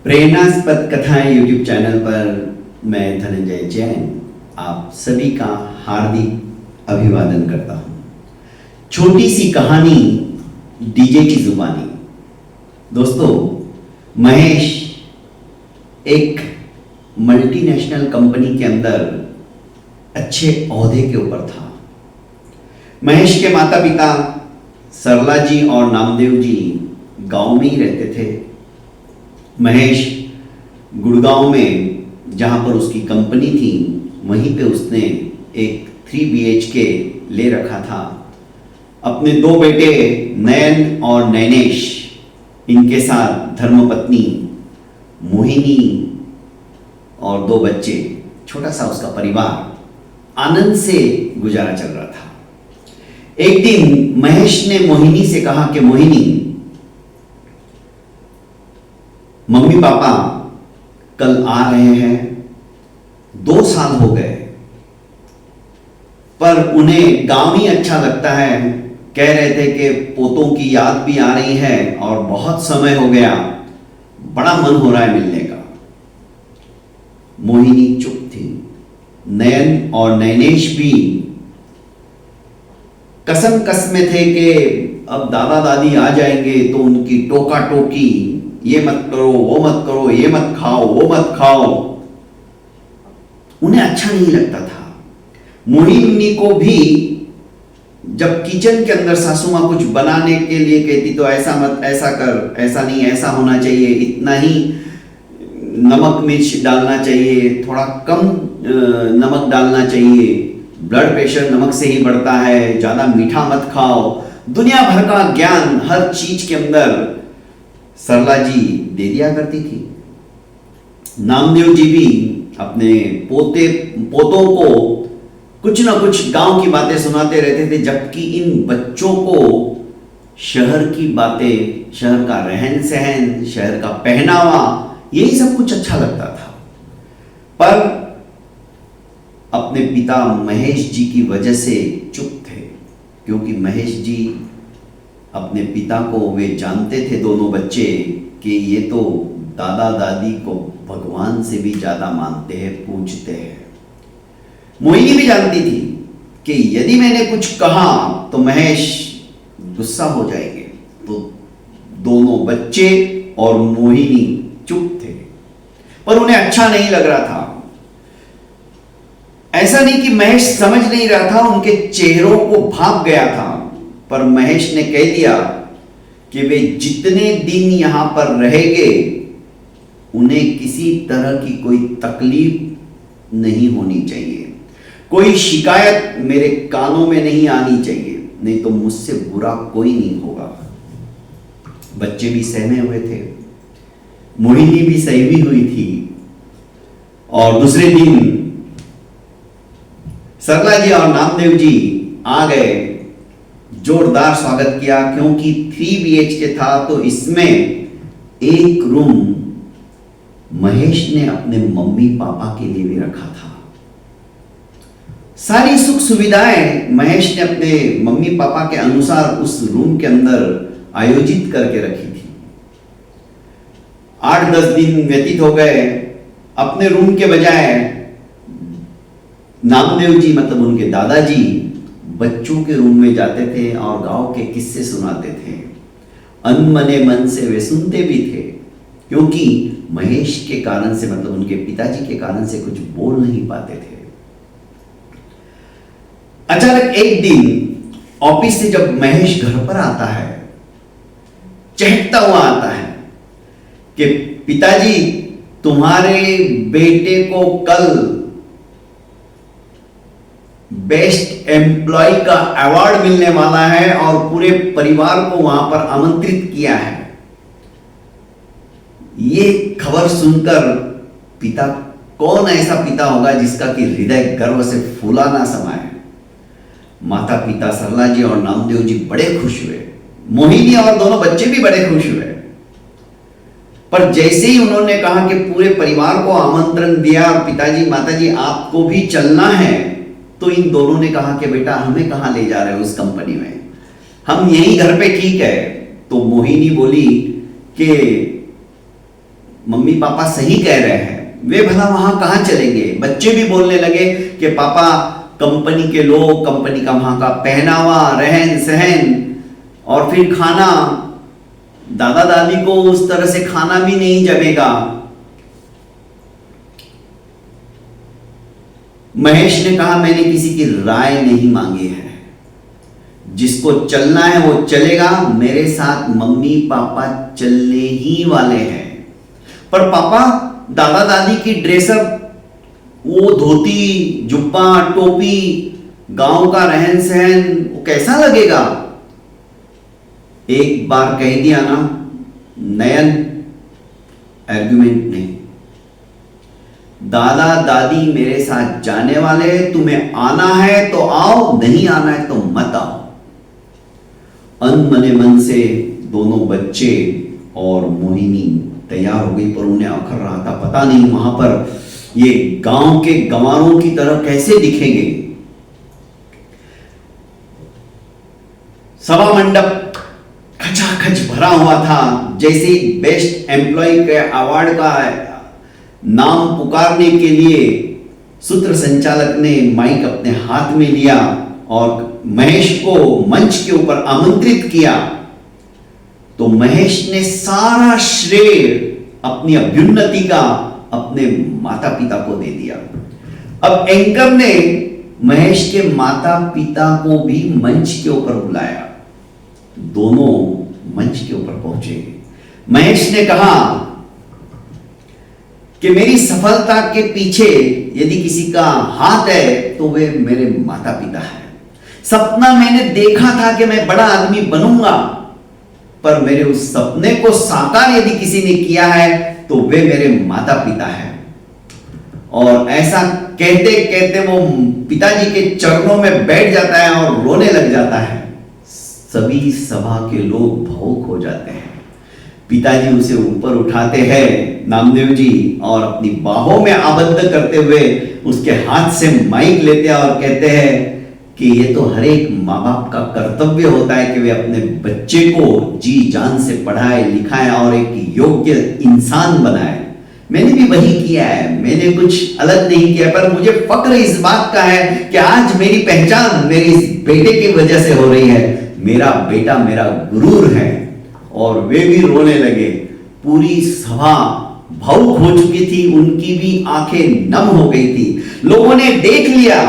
प्रेरणास्पद कथाएं YouTube channel पर मैं धनंजय जैन आप सभी का हार्दिक अभिवादन करता हूं। छोटी सी कहानी डीजे की जुबानी। दोस्तों, महेश एक मल्टीनेशनल कंपनी के अंदर अच्छे ओहदे के ऊपर था। महेश के माता पिता सरला जी और नामदेव जी गांव में ही रहते थे। महेश गुड़गांव में जहां पर उसकी कंपनी थी वहीं पे उसने एक 3 BHK ले रखा था। अपने 2 बेटे नयन और नैनेश, इनके साथ धर्मपत्नी मोहिनी और 2 बच्चे, छोटा सा उसका परिवार आनंद से गुजारा चल रहा था। एक दिन महेश ने मोहिनी से कहा कि मोहिनी, मम्मी पापा कल आ रहे हैं। 2 साल हो गए पर उन्हें गांव ही अच्छा लगता है। कह रहे थे कि पोतों की याद भी आ रही है और बहुत समय हो गया, बड़ा मन हो रहा है मिलने का। मोहिनी चुप थी। नयन और नैनेश भी कसम कसमे थे कि अब दादा दादी आ जाएंगे तो उनकी टोका टोकी, ये मत करो, वो मत करो, ये मत खाओ, वो मत खाओ, उन्हें अच्छा नहीं लगता था। मोहिनी को भी जब किचन के अंदर सासू मां कुछ बनाने के लिए कहती तो ऐसा मत, ऐसा कर, ऐसा नहीं, ऐसा होना चाहिए, इतना ही नमक मिर्च डालना चाहिए, थोड़ा कम नमक डालना चाहिए, ब्लड प्रेशर नमक से ही बढ़ता है, ज्यादा मीठा मत खाओ, दुनिया भर का ज्ञान हर चीज के अंदर सरला जी दे दिया करती थी। नामदेव जी भी अपने पोतों को कुछ ना कुछ गांव की बातें सुनाते रहते थे, जबकि इन बच्चों को शहर की बातें, शहर का रहन सहन, शहर का पहनावा, यही सब कुछ अच्छा लगता था। पर अपने पिता महेश जी की वजह से चुप थे, क्योंकि महेश जी अपने पिता को, वे जानते थे दोनों बच्चे कि ये तो दादा दादी को भगवान से भी ज्यादा मानते हैं, पूजते हैं। मोहिनी भी जानती थी कि यदि मैंने कुछ कहा तो महेश गुस्सा हो जाएंगे, तो दोनों बच्चे और मोहिनी चुप थे। पर उन्हें अच्छा नहीं लग रहा था। ऐसा नहीं कि महेश समझ नहीं रहा था, उनके चेहरों को भाप गया था। पर महेश ने कह दिया कि वे जितने दिन यहां पर रहेंगे उन्हें किसी तरह की कोई तकलीफ नहीं होनी चाहिए, कोई शिकायत मेरे कानों में नहीं आनी चाहिए, नहीं तो मुझसे बुरा कोई नहीं होगा। बच्चे भी सहमे हुए थे, मोहिनी भी सहमी हुई थी। और दूसरे दिन सरला जी और नामदेव जी आ गए। जोरदार स्वागत किया, क्योंकि 3 BHK था तो इसमें एक रूम महेश ने अपने मम्मी पापा के लिए भी रखा था। सारी सुख सुविधाएं महेश ने अपने मम्मी पापा के अनुसार उस रूम के अंदर आयोजित करके रखी थी। 8-10 दिन व्यतीत हो गए। अपने रूम के बजाय नामदेव जी, मतलब उनके दादाजी, बच्चों के रूम में जाते थे और गांव के किस्से सुनाते थे। अनमने मन से वे सुनते भी थे, क्योंकि महेश के कारण से, मतलब उनके पिताजी के कारण से कुछ बोल नहीं पाते थे। अचानक एक दिन ऑफिस से जब महेश घर पर आता है, चहकता हुआ आता है कि पिताजी, तुम्हारे बेटे को कल बेस्ट एम्प्लॉय का अवार्ड मिलने वाला है और पूरे परिवार को वहां पर आमंत्रित किया है। ये खबर सुनकर पिता, कौन ऐसा पिता होगा जिसका कि हृदय गर्व से फूला ना समाए। माता पिता सरला जी और नामदेव जी बड़े खुश हुए। मोहिनी और दोनों बच्चे भी बड़े खुश हुए। पर जैसे ही उन्होंने कहा कि पूरे परिवार को आमंत्रण दिया और पिताजी माताजी आपको भी चलना है, तो इन दोनों ने कहा कि बेटा हमें कहां ले जा रहे हो उस कंपनी में, हम यही घर पे ठीक है। तो मोहिनी बोली कि मम्मी पापा सही कह रहे हैं, वे भला वहां कहां चलेंगे। बच्चे भी बोलने लगे कि पापा कंपनी के लोग, कंपनी का वहां का पहनावा, रहन सहन और फिर खाना, दादा दादी को उस तरह से खाना भी नहीं जमेगा। महेश ने कहा मैंने किसी की राय नहीं मांगी है, जिसको चलना है वो चलेगा, मेरे साथ मम्मी पापा चलने ही वाले हैं। पर पापा दादा दादी की ड्रेसअप, वो धोती जुब्बा टोपी, गांव का रहन सहन, वो कैसा लगेगा। एक बार कह दिया ना नयन, आर्गुमेंट नहीं। दादा दादी मेरे साथ जाने वाले, तुम्हें आना है तो आओ, नहीं आना है तो मत आओ। अनमने मन से दोनों बच्चे और मोहिनी तैयार हो गई, पर उन्हें अखर रहा था पता नहीं वहां पर ये गांव के गंवारों की तरह कैसे दिखेंगे। सभा मंडप खचाखच भरा हुआ था। जैसे बेस्ट एम्प्लॉय के अवार्ड का नाम पुकारने के लिए सूत्र संचालक ने माइक अपने हाथ में लिया और महेश को मंच के ऊपर आमंत्रित किया, तो महेश ने सारा श्रेय अपनी अभ्युन्नति का अपने माता पिता को दे दिया। अब एंकर ने महेश के माता पिता को भी मंच के ऊपर बुलाया। दोनों मंच के ऊपर पहुंचे। महेश ने कहा कि मेरी सफलता के पीछे यदि किसी का हाथ है तो वे मेरे माता पिता हैं। सपना मैंने देखा था कि मैं बड़ा आदमी बनूंगा, पर मेरे उस सपने को साकार यदि किसी ने किया है तो वे मेरे माता पिता हैं। और ऐसा कहते कहते वो पिताजी के चरणों में बैठ जाता है और रोने लग जाता है। सभी सभा के लोग भावुक हो जाते हैं। पिताजी उसे ऊपर उठाते हैं नामदेव जी, और अपनी बाहों में आबद्ध करते हुए उसके हाथ से माइक लेते हैं और कहते हैं कि ये तो हर एक माँ बाप का कर्तव्य होता है कि वे अपने बच्चे को जी जान से पढ़ाए लिखाए और एक योग्य इंसान बनाए। मैंने भी वही किया है, मैंने कुछ अलग नहीं किया, पर मुझे फक्र इस बात का है कि आज मेरी पहचान मेरे इस बेटे की वजह से हो रही है। मेरा बेटा मेरा गुरूर है। और वे भी रोने लगे। पूरी सभा भावुक हो चुकी थी, उनकी भी आंखें नम हो गई थी। लोगों ने देख लिया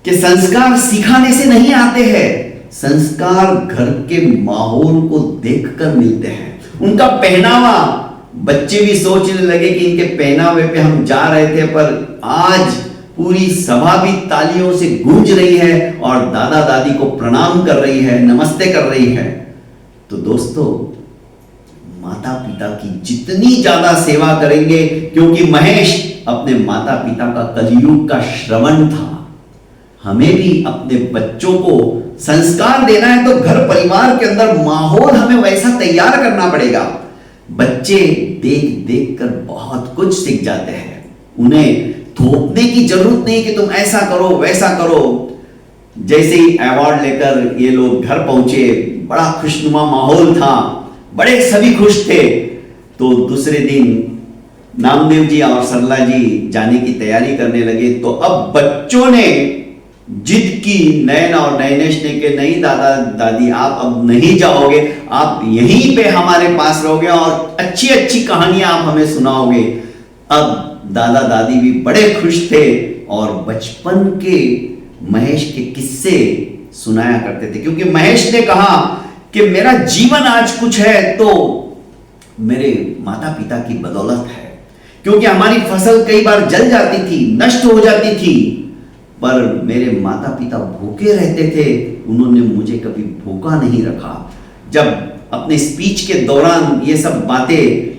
कि संस्कार सिखाने से नहीं आते हैं, संस्कार घर के माहौल को देखकर मिलते हैं। उनका पहनावा, बच्चे भी सोचने लगे कि इनके पहनावे पे हम जा रहे थे, पर आज पूरी सभा भी तालियों से गूंज रही है और दादा दादी को प्रणाम कर रही है, नमस्ते कर रही है। तो दोस्तों, माता पिता की जितनी ज्यादा सेवा करेंगे, क्योंकि महेश अपने माता पिता का कलयुग का श्रवण था, हमें भी अपने बच्चों को संस्कार देना है तो घर परिवार के अंदर माहौल हमें वैसा तैयार करना पड़ेगा। बच्चे देख देख कर बहुत कुछ सीख जाते हैं। उन्हें थोपने की जरूरत नहीं कि तुम ऐसा करो वैसा करो। जैसे ही अवार्ड लेकर ये लोग घर पहुंचे, बड़ा खुशनुमा माहौल था, बड़े सभी खुश थे। तो दूसरे दिन नामदेव जी और सरला जी जाने की तैयारी करने लगे। तो अब बच्चों ने जिद की, नयन और नयनेश ने कि नहीं दादा दादी आप अब नहीं जाओगे, आप यहीं पे हमारे पास रहोगे और अच्छी अच्छी कहानियां आप हमें सुनाओगे। अब दादा दादी भी बड़े खुश थे और बचपन के महेश के किस्से सुनाया करते थे, क्योंकि महेश ने कहा कि मेरा जीवन आज कुछ है तो मेरे माता पिता की बदौलत है। क्योंकि हमारी फसल कई बार जल जाती थी, नष्ट हो जाती थी, पर मेरे माता पिता भूखे रहते थे, उन्होंने मुझे कभी भूखा नहीं रखा। जब अपने स्पीच के दौरान ये सब बातें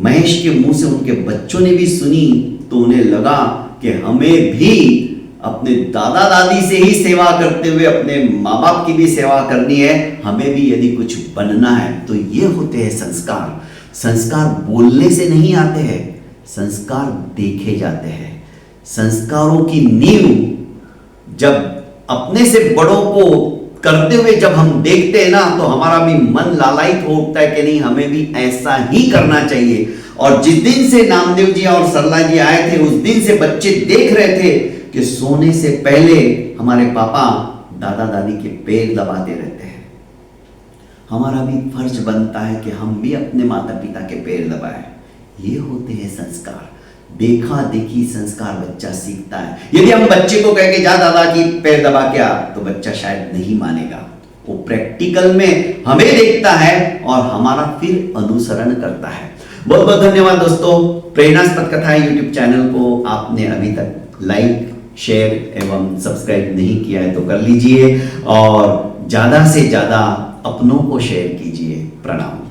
महेश के मुंह से उनके बच्चों ने भी सुनी, तो उन्हें लगा कि हमें भी अपने दादा दादी से ही सेवा करते हुए अपने माँ बाप की भी सेवा करनी है। हमें भी यदि कुछ बनना है तो ये होते हैं संस्कार। संस्कार बोलने से नहीं आते हैं, संस्कार देखे जाते हैं। संस्कारों की नींव जब अपने से बड़ों को करते हुए जब हम देखते हैं ना, तो हमारा भी मन लालायित हो उठता है कि नहीं, हमें भी ऐसा ही करना चाहिए। और जिस दिन से नामदेव जी और सरला जी आए थे, उस दिन से बच्चे देख रहे थे कि सोने से पहले हमारे पापा दादा दादी के पैर दबाते रहते हैं। हमारा भी फर्ज बनता है कि हम भी अपने माता पिता के पैर दबाएं। ये होते हैं संस्कार। देखा देखी संस्कार बच्चा सीखता है। यदि हम बच्चे को कह के जा दादा की पैर दबा के आ, तो बच्चा शायद नहीं मानेगा। वो प्रैक्टिकल में हमें देखता है और हमारा फिर अनुसरण करता है। बहुत बहुत धन्यवाद दोस्तों। प्रेरणास्पद कथाएं यूट्यूब चैनल को आपने अभी तक लाइक, शेयर एवं सब्सक्राइब नहीं किया है तो कर लीजिए और ज्यादा से ज्यादा अपनों को शेयर कीजिए। प्रणाम।